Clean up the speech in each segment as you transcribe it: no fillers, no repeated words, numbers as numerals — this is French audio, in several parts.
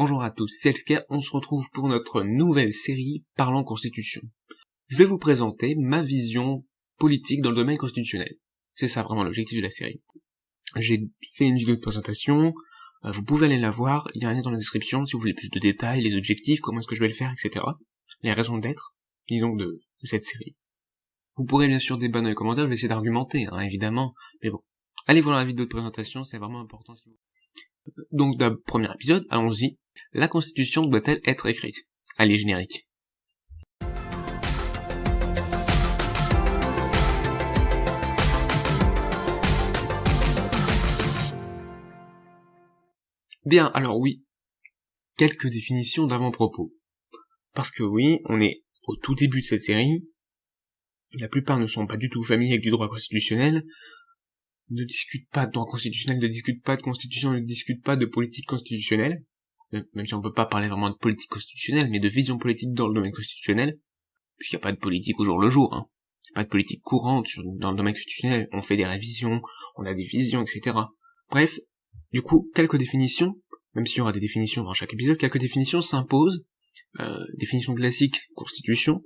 Bonjour à tous, c'est Elsker, on se retrouve pour notre nouvelle série Parlons Constitution. Je vais vous présenter ma vision politique dans le domaine constitutionnel. C'est ça vraiment l'objectif de la série. J'ai fait une vidéo de présentation, vous pouvez aller la voir, il y a un lien dans la description si vous voulez plus de détails, les objectifs, comment est-ce que je vais le faire, etc. Les raisons d'être, disons, de cette série. Vous pourrez bien sûr débattre dans les commentaires, je vais essayer d'argumenter, évidemment, mais bon. Allez voir la vidéo de présentation, c'est vraiment important. Donc, dans le premier épisode, allons-y. La Constitution doit-elle être écrite? Allez, générique. Bien, alors oui, quelques définitions d'avant-propos. Parce que oui, on est au tout début de cette série, la plupart ne sont pas du tout familiers avec du droit constitutionnel, ne discutent pas de droit constitutionnel, ne discutent pas de constitution, ne discutent pas de politique constitutionnelle, même si on peut pas parler vraiment de politique constitutionnelle, mais de vision politique dans le domaine constitutionnel, puisqu'il n'y a pas de politique au jour le jour, Il n'y a pas de politique courante dans le domaine constitutionnel, on fait des révisions, on a des visions, etc. Bref, du coup, quelques définitions, même s'il y aura des définitions dans chaque épisode, quelques définitions s'imposent, définition classique, constitution.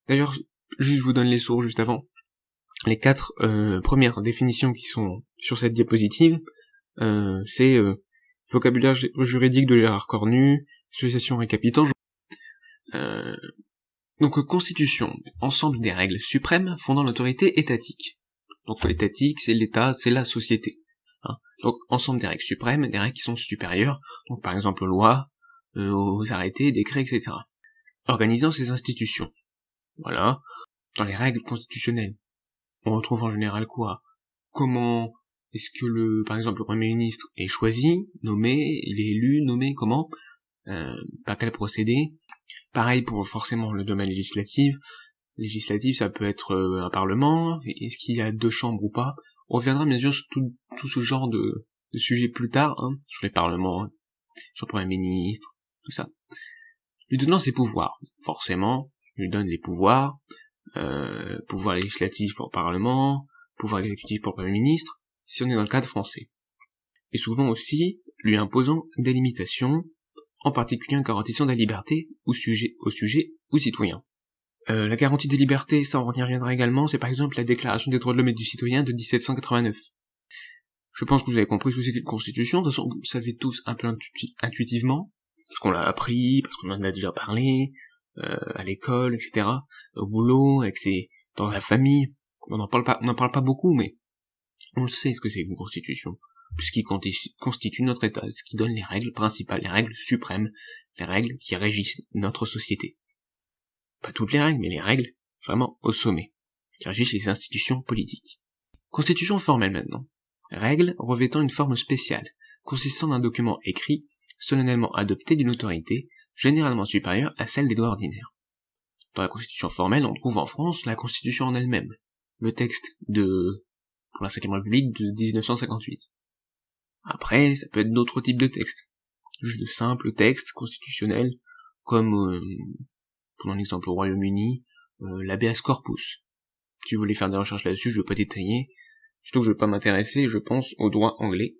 D'ailleurs, je vous donne les sources juste avant. Les 4 premières définitions qui sont sur cette diapositive, c'est vocabulaire juridique de Gérard Cornu, association récapitant. Donc constitution, ensemble des règles suprêmes fondant l'autorité étatique. Donc l'étatique, c'est l'État, c'est la société. Donc ensemble des règles suprêmes, des règles qui sont supérieures, donc par exemple aux lois, aux arrêtés, décrets, etc. Organisant ces institutions. Voilà. Dans les règles constitutionnelles, on retrouve en général quoi? Comment est-ce que par exemple le Premier ministre est choisi, nommé, il est élu, nommé, comment? Par quel procédé? Pareil pour forcément le domaine législatif. Législatif, ça peut être un parlement, est-ce qu'il y a 2 chambres ou pas? On reviendra bien sûr sur tout ce genre de sujets plus tard, sur les parlements, sur le Premier ministre, tout ça. Lui donnant ses pouvoirs, forcément, lui donne les pouvoirs, pouvoir législatif pour le Parlement, pouvoir exécutif pour le Premier ministre, si on est dans le cadre français. Et souvent aussi, lui imposant des limitations, en particulier en garantissant des libertés aux sujets ou citoyens. La garantie des libertés, ça on y reviendra également, c'est par exemple la Déclaration des droits de l'homme et du citoyen de 1789. Je pense que vous avez compris ce que c'est qu'une constitution, de toute façon vous le savez tous un peu intuitivement, parce qu'on l'a appris, parce qu'on en a déjà parlé, à l'école, etc., au boulot, dans la famille, on n'en parle pas beaucoup, mais on le sait ce que c'est une constitution, puisqu'il constitue notre État, ce qui donne les règles principales, les règles suprêmes, les règles qui régissent notre société. Pas toutes les règles, mais les règles vraiment au sommet, qui régissent les institutions politiques. Constitution formelle maintenant. Règles revêtant une forme spéciale, consistant d'un document écrit, solennellement adopté d'une autorité, généralement supérieure à celle des lois ordinaires. Dans la constitution formelle, on trouve en France la constitution en elle-même, le texte pour la 5ème République de 1958. Après, ça peut être d'autres types de textes, juste de simples textes constitutionnels, comme, prenons l'exemple au Royaume-Uni, l'habeas corpus. Si vous voulez faire des recherches là-dessus, je ne vais pas détailler, surtout que je ne vais pas m'intéresser, je pense, au droit anglais.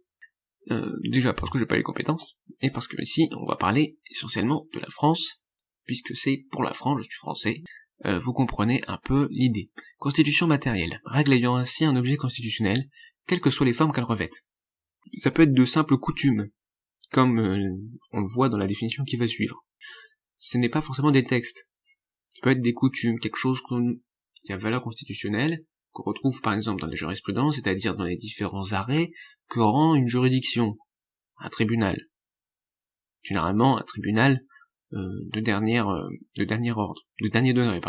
Déjà parce que j'ai pas les compétences, et parce que ici, on va parler essentiellement de la France, puisque c'est pour la France, je suis français, vous comprenez un peu l'idée. Constitution matérielle, règle ayant ainsi un objet constitutionnel, quelles que soient les formes qu'elle revête. Ça peut être de simples coutumes, comme on le voit dans la définition qui va suivre. Ce n'est pas forcément des textes. Ça peut être des coutumes, quelque chose qui a valeur constitutionnelle, qu'on retrouve par exemple dans les jurisprudences, c'est-à-dire dans les différents arrêts que rend une juridiction, un tribunal. Généralement, un tribunal de dernier degré,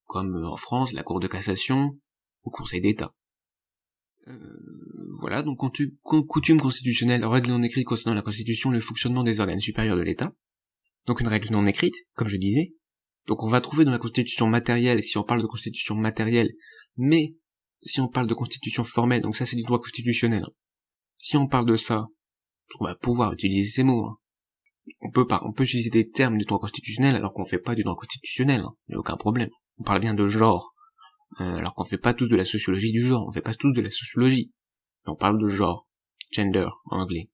comme en France, la Cour de cassation, ou Conseil d'État. Voilà, donc coutume constitutionnelle, règle non écrite concernant la Constitution, le fonctionnement des organes supérieurs de l'État. Donc une règle non écrite, comme je disais. Donc on va trouver dans la Constitution matérielle, si on parle de Constitution matérielle, mais si on parle de Constitution formelle, donc ça c'est du droit constitutionnel. Si on parle de ça, on va pouvoir utiliser ces mots. On peut utiliser des termes du droit constitutionnel alors qu'on fait pas du droit constitutionnel, il n'y a aucun problème. On parle bien de genre, alors qu'on fait pas tous de la sociologie du genre, on fait pas tous de la sociologie. On parle de genre, gender en anglais.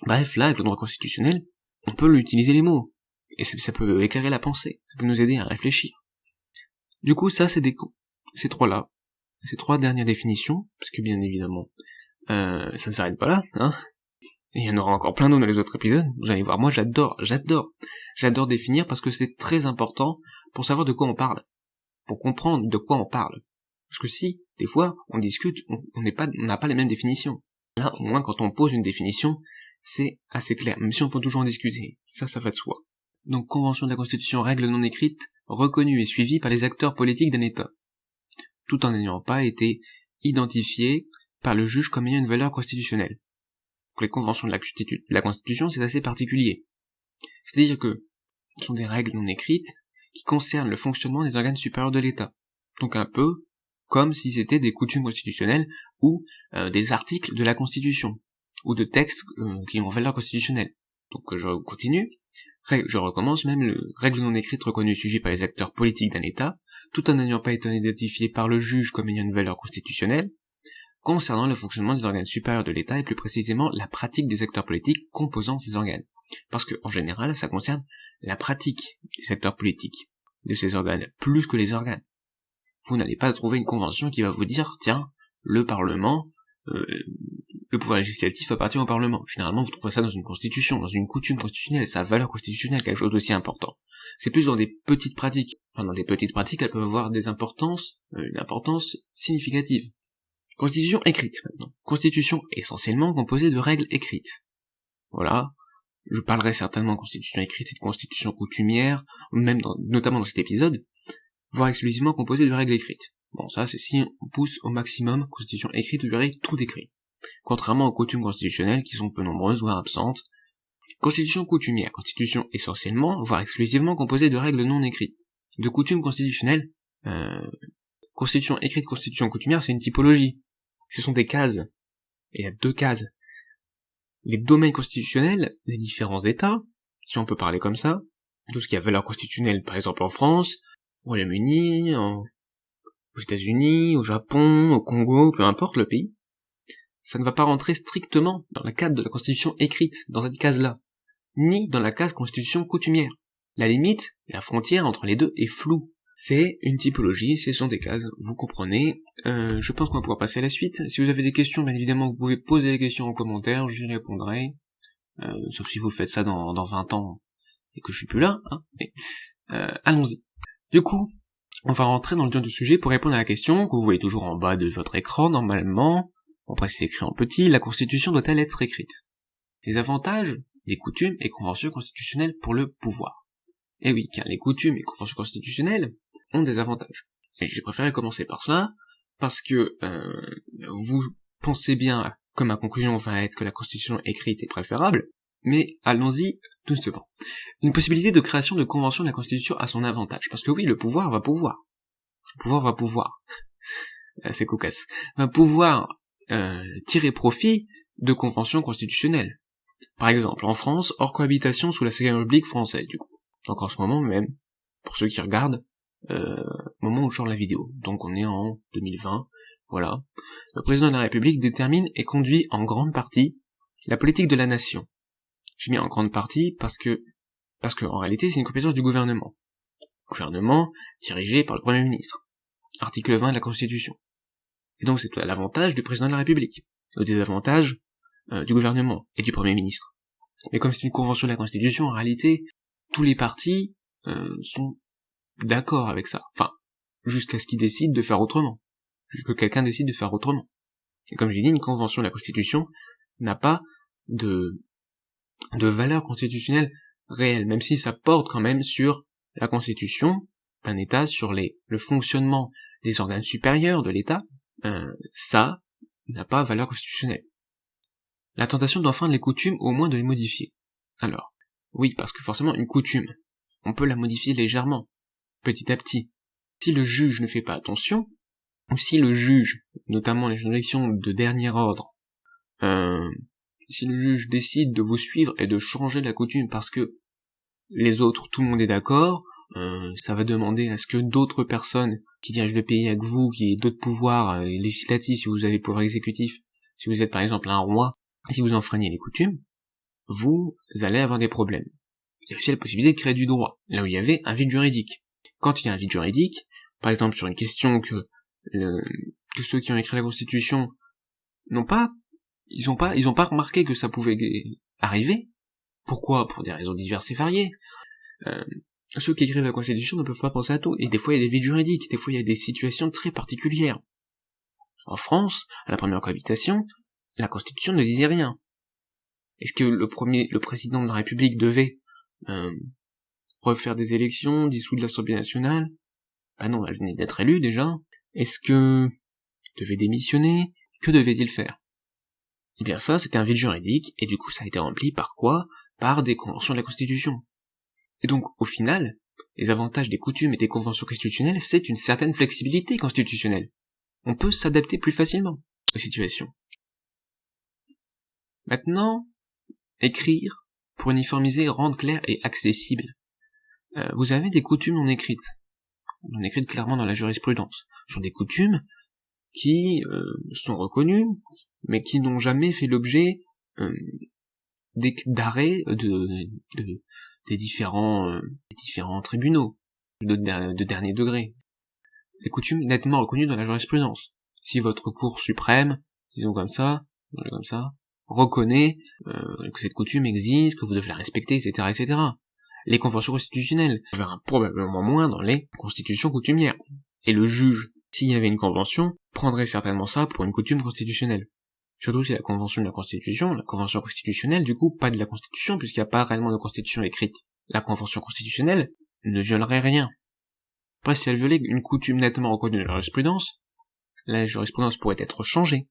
Bref, là, avec le droit constitutionnel, on peut utiliser les mots, et ça peut éclairer la pensée, ça peut nous aider à réfléchir. Du coup, ça, c'est ces trois-là, ces trois dernières définitions, parce que bien évidemment, ça ne s'arrête pas là, hein, et il y en aura encore plein d'autres dans les autres épisodes, vous allez voir, moi j'adore définir parce que c'est très important pour savoir de quoi on parle, pour comprendre de quoi on parle. Parce que si, des fois, on discute, on n'a pas les mêmes définitions. Là, au moins, quand on pose une définition, c'est assez clair, même si on peut toujours en discuter, ça va de soi. Donc, convention de la Constitution, règle non écrite, reconnue et suivie par les acteurs politiques d'un État, tout en n'ayant pas été identifiée par le juge comme ayant une valeur constitutionnelle. Donc, les conventions de la Constitution, c'est assez particulier. C'est-à-dire que ce sont des règles non écrites qui concernent le fonctionnement des organes supérieurs de l'État. Donc un peu comme si c'était des coutumes constitutionnelles ou des articles de la Constitution, ou de textes qui ont valeur constitutionnelle. Donc je continue, je recommence même, règles non écrites reconnues et suivies par les acteurs politiques d'un État, tout en n'ayant pas été identifiées par le juge comme ayant une valeur constitutionnelle, concernant le fonctionnement des organes supérieurs de l'État et plus précisément la pratique des acteurs politiques composant ces organes. Parce que, en général, ça concerne la pratique des acteurs politiques, de ces organes, plus que les organes. Vous n'allez pas trouver une convention qui va vous dire, tiens, le Parlement, le pouvoir législatif appartient au Parlement. Généralement, vous trouverez ça dans une constitution, dans une coutume constitutionnelle, sa valeur constitutionnelle, quelque chose d'aussi important. C'est plus dans des petites pratiques. Enfin, dans des petites pratiques, elles peuvent avoir une importance significative. Constitution écrite, maintenant. Constitution essentiellement composée de règles écrites. Voilà. Je parlerai certainement de constitution écrite et de constitution coutumière, même notamment dans cet épisode, voire exclusivement composée de règles écrites. Bon, ça, c'est si on pousse au maximum constitution écrite où il y aurait tout écrit. Contrairement aux coutumes constitutionnelles qui sont peu nombreuses, voire absentes. Constitution coutumière, constitution essentiellement, voire exclusivement composée de règles non écrites. De coutumes constitutionnelles, constitution écrite, constitution coutumière, c'est une typologie. Ce sont des cases. Et il y a 2 cases. Les domaines constitutionnels des différents États, si on peut parler comme ça, tout ce qui a valeur constitutionnelle, par exemple en France, au Royaume-Uni, aux États-Unis, au Japon, au Congo, peu importe le pays, ça ne va pas rentrer strictement dans le cadre de la constitution écrite, dans cette case-là, ni dans la case constitution coutumière. La limite, la frontière entre les deux est floue. C'est une typologie, ce sont des cases, vous comprenez. Je pense qu'on va pouvoir passer à la suite. Si vous avez des questions, bien évidemment, vous pouvez poser des questions en commentaire, j'y répondrai. Sauf si vous faites ça dans 20 ans et que je suis plus là, hein. Mais, allons-y. Du coup, on va rentrer dans le dur du sujet pour répondre à la question que vous voyez toujours en bas de votre écran, normalement. Bon, après, c'est écrit en petit, la Constitution doit-elle être écrite? Les avantages des coutumes et conventions constitutionnelles pour le pouvoir. Eh oui, car les coutumes et conventions constitutionnelles ont des avantages. Et j'ai préféré commencer par cela, parce que vous pensez bien que ma conclusion va être que la Constitution écrite est préférable, mais allons-y doucement. Une possibilité de création de convention de la Constitution a son avantage, parce que oui, le pouvoir va pouvoir. Le pouvoir va pouvoir. C'est cocasse. Va pouvoir tirer profit de conventions constitutionnelles. Par exemple, en France, hors cohabitation sous la 5e République française, du coup. Donc en ce moment même, pour ceux qui regardent, au moment où je sors la vidéo. Donc on est en 2020, voilà. Le président de la République détermine et conduit en grande partie la politique de la nation. J'ai mis en grande partie parce que en réalité c'est une compétence du gouvernement. Gouvernement dirigé par le Premier ministre. Article 20 de la Constitution. Et donc c'est l'avantage du président de la République. Le désavantage du gouvernement et du Premier ministre. Mais comme c'est une convention de la Constitution, en réalité, tous les partis sont d'accord avec ça. Enfin, jusqu'à ce qu'ils décident de faire autrement. Jusqu'à ce que quelqu'un décide de faire autrement. Et comme je l'ai dit, une convention de la Constitution n'a pas de valeur constitutionnelle réelle, même si ça porte quand même sur la Constitution d'un État, sur le fonctionnement des organes supérieurs de l'État, ça n'a pas valeur constitutionnelle. La tentation d'enfreindre les coutumes, au moins de les modifier. Alors, oui, parce que forcément, une coutume, on peut la modifier légèrement, petit à petit. Si le juge ne fait pas attention, ou si le juge, notamment les juridictions de dernier ordre, si le juge décide de vous suivre et de changer la coutume parce que les autres, tout le monde est d'accord, ça va demander à ce que d'autres personnes qui dirigent le pays avec vous, qui aient d'autres pouvoirs législatifs, si vous avez le pouvoir exécutif, si vous êtes par exemple un roi, si vous enfreignez les coutumes, vous allez avoir des problèmes. Il y a aussi la possibilité de créer du droit, là où il y avait un vide juridique. Quand il y a un vide juridique, par exemple sur une question que ceux qui ont écrit la Constitution ils ont pas remarqué que ça pouvait arriver. Pourquoi? Pour des raisons diverses et variées. Ceux qui écrivent la Constitution ne peuvent pas penser à tout, et des fois il y a des vides juridiques, des fois il y a des situations très particulières. En France, à la première cohabitation, la Constitution ne disait rien. Est-ce que le président de la République devait refaire des élections, dissoudre l'Assemblée nationale? Bah non, elle venait d'être élue déjà. Est-ce que devait démissionner? Que devait-il faire? Eh bien ça, c'était un vide juridique, et du coup ça a été rempli par quoi? Par des conventions de la Constitution. Et donc, au final, les avantages des coutumes et des conventions constitutionnelles, c'est une certaine flexibilité constitutionnelle. On peut s'adapter plus facilement aux situations. Maintenant, écrire pour uniformiser, rendre clair et accessible. Vous avez des coutumes non écrites clairement dans la jurisprudence. Ce sont des coutumes qui sont reconnues, mais qui n'ont jamais fait l'objet d'arrêts des différents tribunaux de dernier degré. Les coutumes nettement reconnues dans la jurisprudence. Si votre cour suprême, disons comme ça, reconnaît que cette coutume existe, que vous devez la respecter, etc., etc. Les conventions constitutionnelles, on verra probablement moins dans les constitutions coutumières. Et le juge, s'il y avait une convention, prendrait certainement ça pour une coutume constitutionnelle. Surtout si la convention constitutionnelle, du coup, pas de la Constitution, puisqu'il n'y a pas réellement de Constitution écrite. La convention constitutionnelle ne violerait rien. Après, si elle violait une coutume nettement reconnue dans la jurisprudence pourrait être changée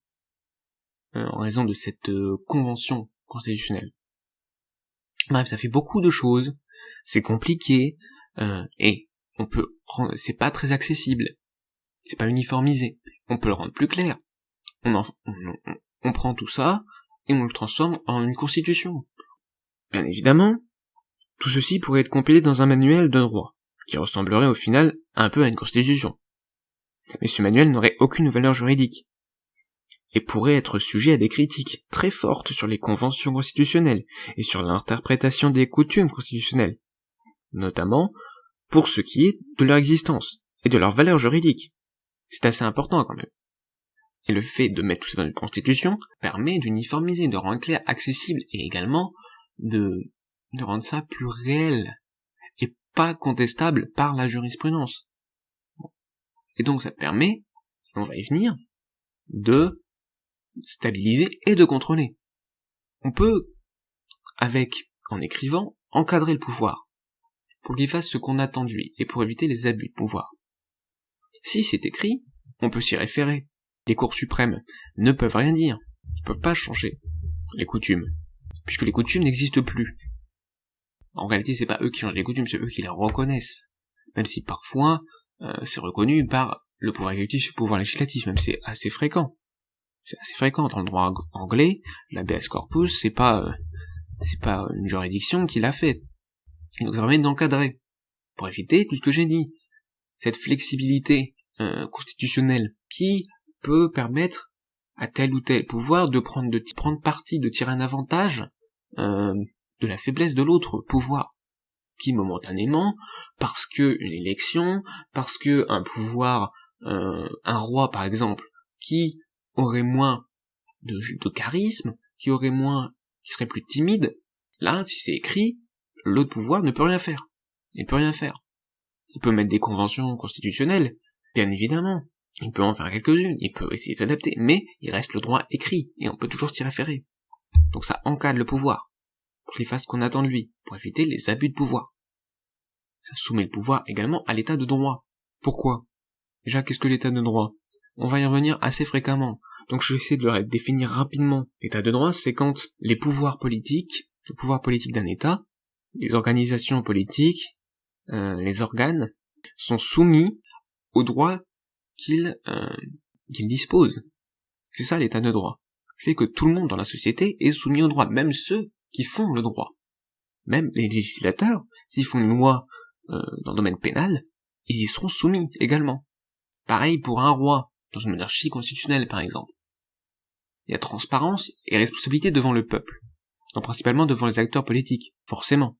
en raison de cette convention constitutionnelle. Bref, ça fait beaucoup de choses, c'est compliqué, et c'est pas très accessible, c'est pas uniformisé. On peut le rendre plus clair. On prend tout ça et on le transforme en une constitution. Bien évidemment, tout ceci pourrait être compilé dans un manuel de droit, qui ressemblerait au final un peu à une constitution. Mais ce manuel n'aurait aucune valeur juridique, et pourrait être sujet à des critiques très fortes sur les conventions constitutionnelles et sur l'interprétation des coutumes constitutionnelles, notamment pour ce qui est de leur existence et de leur valeur juridique. C'est assez important quand même. Et le fait de mettre tout ça dans une constitution permet d'uniformiser, de rendre clair, accessible, et également de rendre ça plus réel, et pas contestable par la jurisprudence. Et donc ça permet, on va y venir, de stabiliser et de contrôler. On peut, en écrivant, encadrer le pouvoir, pour qu'il fasse ce qu'on attend de lui, et pour éviter les abus de pouvoir. Si c'est écrit, on peut s'y référer. Les cours suprêmes ne peuvent rien dire, ils peuvent pas changer les coutumes, puisque les coutumes n'existent plus. En réalité, c'est pas eux qui changent les coutumes, c'est eux qui les reconnaissent. Même si parfois, c'est reconnu par le pouvoir exécutif et le pouvoir législatif, même c'est assez fréquent. C'est assez fréquent dans le droit anglais, l'habeas corpus, c'est pas une juridiction qui l'a fait. Donc ça permet d'encadrer, pour éviter tout ce que j'ai dit. Cette flexibilité constitutionnelle qui peut permettre à tel ou tel pouvoir de prendre parti, de tirer un avantage de la faiblesse de l'autre pouvoir, qui momentanément, parce que une élection, parce que un pouvoir, un roi par exemple, qui aurait moins de charisme, qui serait plus timide, là, si c'est écrit, l'autre pouvoir ne peut rien faire. Il peut rien faire. Il peut mettre des conventions constitutionnelles, bien évidemment. Il peut en faire quelques-unes, il peut essayer de s'adapter, mais il reste le droit écrit, et on peut toujours s'y référer. Donc ça encadre le pouvoir, pour qu'il fasse ce qu'on attend de lui, pour éviter les abus de pouvoir. Ça soumet le pouvoir également à l'état de droit. Pourquoi? Déjà, qu'est-ce que l'état de droit? On va y revenir assez fréquemment, donc je vais essayer de le définir rapidement. L'état de droit, c'est quand les pouvoirs politiques, le pouvoir politique d'un État, les organisations politiques, les organes, sont soumis aux droits qu'ils disposent. C'est ça l'état de droit. Le fait que tout le monde dans la société est soumis au droit, même ceux qui font le droit. Même les législateurs, s'ils font une loi dans le domaine pénal, ils y seront soumis également. Pareil pour un roi, dans une monarchie constitutionnelle par exemple. Il y a transparence et responsabilité devant le peuple. donc principalement devant les acteurs politiques, forcément.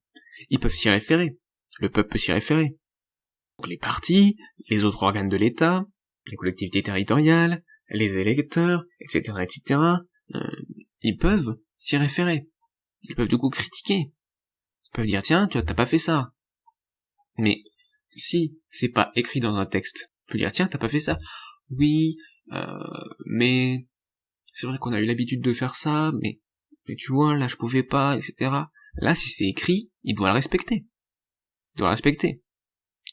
Ils peuvent s'y référer, le peuple peut s'y référer. Donc les partis, les autres organes de l'État, les collectivités territoriales, les électeurs, etc., etc., ils peuvent s'y référer. Ils peuvent du coup critiquer. Ils peuvent dire, tiens, tu t'as pas fait ça. Mais si c'est pas écrit dans un texte, tu peux dire, tiens, t'as pas fait ça. Oui, mais c'est vrai qu'on a eu l'habitude de faire ça, mais tu vois, là je pouvais pas, etc. Là, si c'est écrit, il doit le respecter. Il doit le respecter.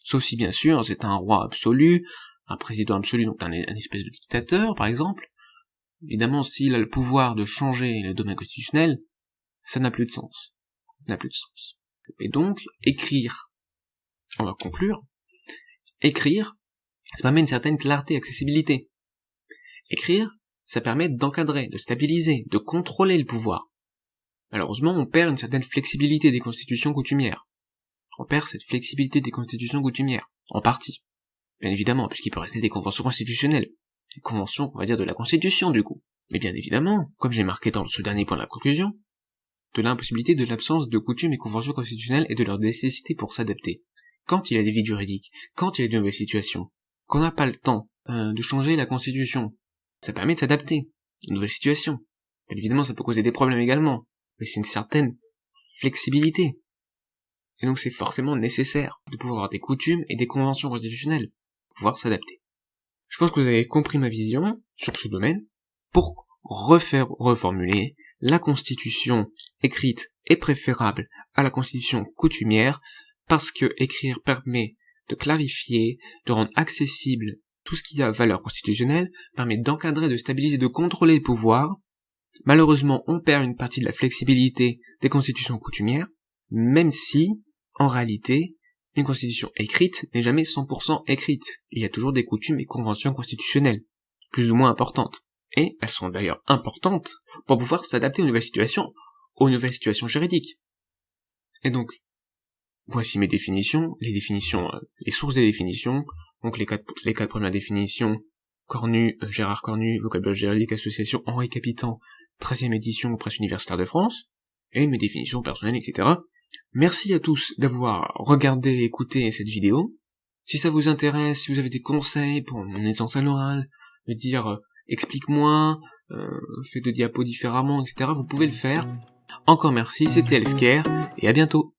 Sauf si, bien sûr, c'est un roi absolu, un président absolu, donc un espèce de dictateur, par exemple. Évidemment, s'il a le pouvoir de changer le domaine constitutionnel, ça n'a plus de sens. Ça n'a plus de sens. Et donc, écrire, on va conclure, écrire, ça permet une certaine clarté, accessibilité. Écrire, ça permet d'encadrer, de stabiliser, de contrôler le pouvoir. Malheureusement, on perd une certaine flexibilité des constitutions coutumières. On perd cette flexibilité des constitutions coutumières, en partie. Bien évidemment, puisqu'il peut rester des conventions constitutionnelles. Des conventions, on va dire, de la Constitution, du coup. Mais bien évidemment, comme j'ai marqué dans ce dernier point de la conclusion, de l'impossibilité de l'absence de coutumes et conventions constitutionnelles et de leur nécessité pour s'adapter. Quand il y a des vides juridiques, quand il y a de nouvelles situations, qu'on n'a pas le temps de changer la Constitution, ça permet de s'adapter à une nouvelle situation. Bien évidemment, ça peut causer des problèmes également, mais c'est une certaine flexibilité. Et donc c'est forcément nécessaire de pouvoir avoir des coutumes et des conventions constitutionnelles pour pouvoir s'adapter. Je pense que vous avez compris ma vision sur ce domaine. Pour reformuler, la constitution écrite est préférable à la constitution coutumière parce que écrire permet de clarifier, de rendre accessible tout ce qui a valeur constitutionnelle, permet d'encadrer, de stabiliser, de contrôler le pouvoir. Malheureusement, on perd une partie de la flexibilité des constitutions coutumières, même si, en réalité, une constitution écrite n'est jamais 100% écrite. Il y a toujours des coutumes et conventions constitutionnelles, plus ou moins importantes. Et elles sont d'ailleurs importantes pour pouvoir s'adapter aux nouvelles situations juridiques. Et donc, voici mes définitions, les sources des définitions, donc les quatre premières définitions, Cornu, Gérard Cornu, vocabulaire juridique, association Henri Capitant, 13e édition, presse universitaire de France, et mes définitions personnelles, etc. Merci à tous d'avoir regardé et écouté cette vidéo. Si ça vous intéresse, si vous avez des conseils pour mon aisance à l'oral, me dire explique-moi, fais de diapos différemment, etc., vous pouvez le faire. Encore merci, c'était Elsker, et à bientôt.